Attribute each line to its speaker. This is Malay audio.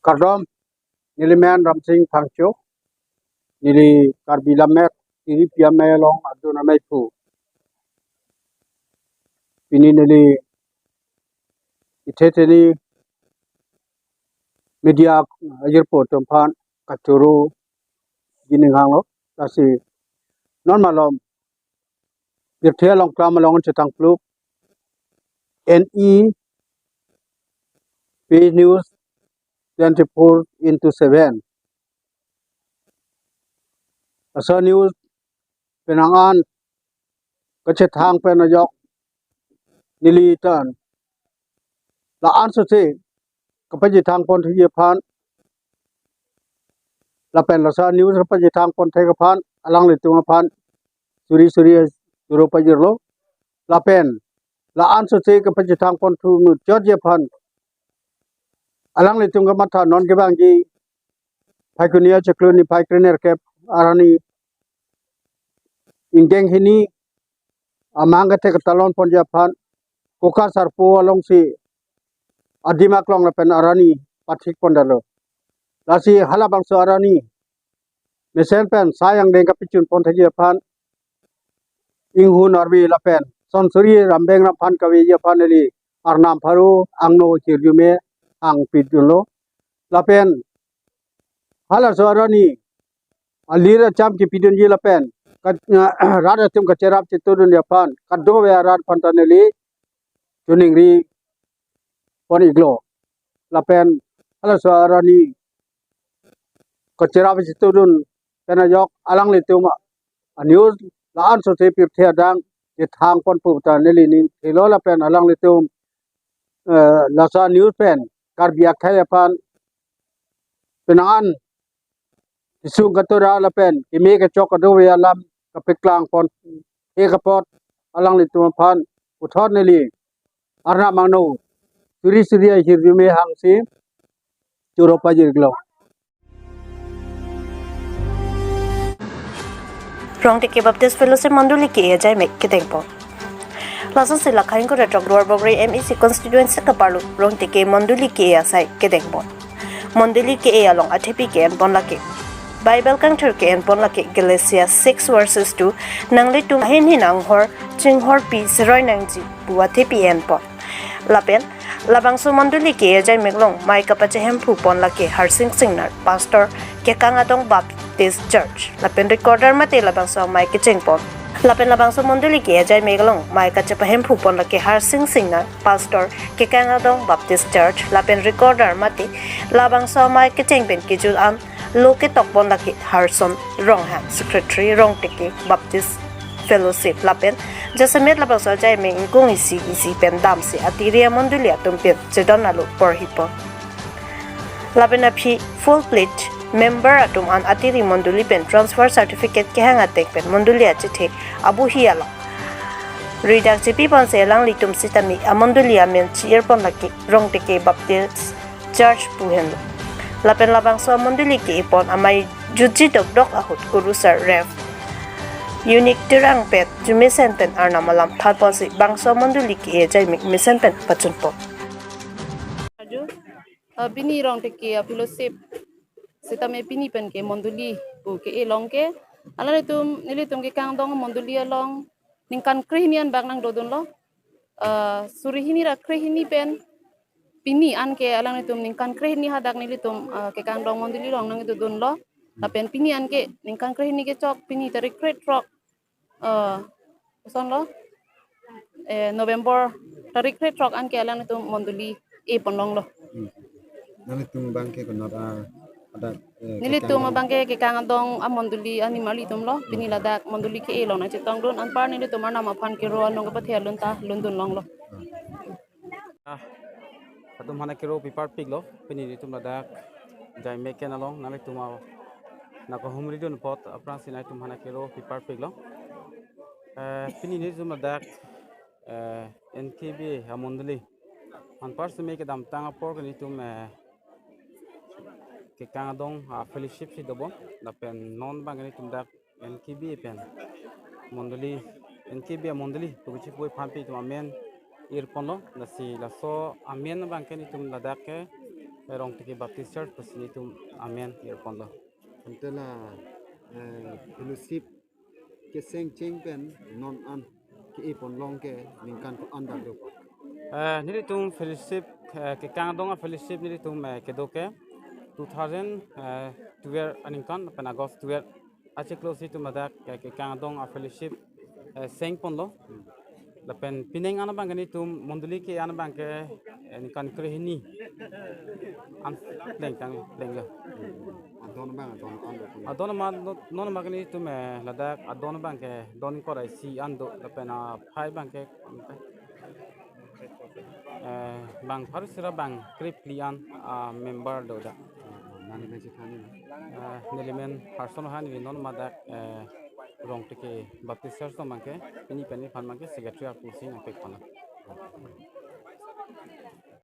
Speaker 1: Kardom nili men ramsing thangcho nili karbilamet iri piamelong aduna maipu ini nili iteteni media ayirpo tempan kacuru giningango kasi non malom pirthelong klamalong chetang pluk NEP news 24/7 asa news penangan kacethang penayok nilitan la ansute kapajithang pon thiye phan la pen la sa news kapajithang pon thega phan alang le tunga phan suri suro pajirlo la pen la ansute kapajithang pon thu mu jodje phan alang le tunga matha non ke bangji phaikunia chakluni phaikriner kep arani ingeng hini amanga te talon pon japan koka sarpo along si adima klong la pen arani pathik pondalo lasi halabang so arani mesen pen sayang deng kapichun pon thaji japan inghu norbi la pen son suri rambeng na phan kawi japan eli arnam pharu angno kirjume ang pidulo la pen hala so arani alira cham ki pidun ji la pen rada tum ka cherap chitudun japan kaddo we arat pantaneli tuning ri pon iglo la pen hala so arani ka cherap chitudun penayok alang le tuma news la an so te pir thia dang ye thang pon pu ta neli ni thelo la pen alang le tum la sa news pen kar biak khai pan penan isu gatura la pen ime ka chok do we alam ka peklang pon e ka pot alang le tum phan uthon neli arna mangno suri hirjume hang si churo pajir glo
Speaker 2: Rong tiki Baptist Fellowship Manduli ki ajai mek kitengpo. Lason sila kain ko retrok luar bagri MEC constituency kapalu rong tiki Manduli ki asai kitengpo. Manduli ki along athepi ki en pon laki. Bible kang thur ki en pon laki Galatians 6:2 nangli tum hin hinang hor chinghor pi seroi nangji buwa thepi en pon. Lapen labang su Manduli ki ajai meklong mai kapache hem phu pon laki harsing singnar pastor ke kangatong Baptist Church. Lapen recorder mate labang so mai ke chengpon. Lapen labang so Manduli ki ajai meklong mai kache hem phu pon laki harsing singnar pastor ke kangatong Baptist Church. Lapen recorder mate labang so mai ke chengpen ki jul am loke tokpon laki harson rongham secretary rong tiki Baptist Fellowship lapen jasamet labang so ajai me ingkung isi pen dam si atiria Manduli atum pet jedon alu por hipo. Lapen aphi full plate member atum an atiri Manduli pen transfer certificate ke hanga tek pen Manduli achithe abu hiala redak jipi pon se lang litum sitami Manduli amen chier pon laki rong tiki Baptist Church puhen lapen labang so Manduli ki ipon amai juji dok ahut guru sir rev unique tirang pet jumisen pen arna malam thalpon si bangso Manduli ki ajai misen pen pachunpo
Speaker 3: bini rong teki fellowship sitame bini pen ke Manduli bu ke elong ke ala nilitum ke kang dong Manduli along ningkan krihnian bang nang dodon lo surihini ra krihini pen bini an ke alang nitum ningkan krihni hadak nilitum ke kang dong Manduli long nang dodon lo lapen bini an ke ningkan krihni ke chok bini tarik kret rock son lo November tarik kret rock an ke alang nitum Manduli ponlong lo
Speaker 4: nalitung bangke konora ada
Speaker 3: nilitum bangke ke kang dong Manduli ani malitum lo bini ladak Manduli ke elong na chitong don an par nilitum ar nama phan ke ro nong ka thia lun ta lundun long lo
Speaker 5: atum hana kiro pipar pig lo pini tum ladak jai meken along nalitum na ko humri don pot apran sinai tum hana kiro pipar pig lo pini ni tum ladak NKB Manduli an par se meke dam tanga por ni tum ke kangadong fellowship si dobo da pen non bang ni tum dak NKB pen Manduli NKB Manduli to bichi poi phampi tum amen ir ponlo na si la so amen bang ke ni tum ladak ke rong tiki baptist church pasini tum amen earpon lo.
Speaker 4: Antela fellowship ke seng cheng pen non an ke ipon long ke ningkan ko anda do.
Speaker 5: Nili tum fellowship ke kang donga fellowship nili tum kedoke 2012 aningkan pen August 12 ache close itu madak ke kang dong a fellowship seng pon lo. Lapen pineng ana bang ni tum monduli ke ana bang ke nikan krehini an leng lo.
Speaker 4: Adon bang adon anda ko.
Speaker 5: Adon ma non ma ni tum ladak adon bang ke don ko rai si ando lapen a phai bang ke bang parusira bang krip lian member do da.
Speaker 4: Nani meje kani na.
Speaker 5: Nelimen person han vi non madak rong tike baptist church to mangke ini pani fan mangke secretary kursi na pek pana.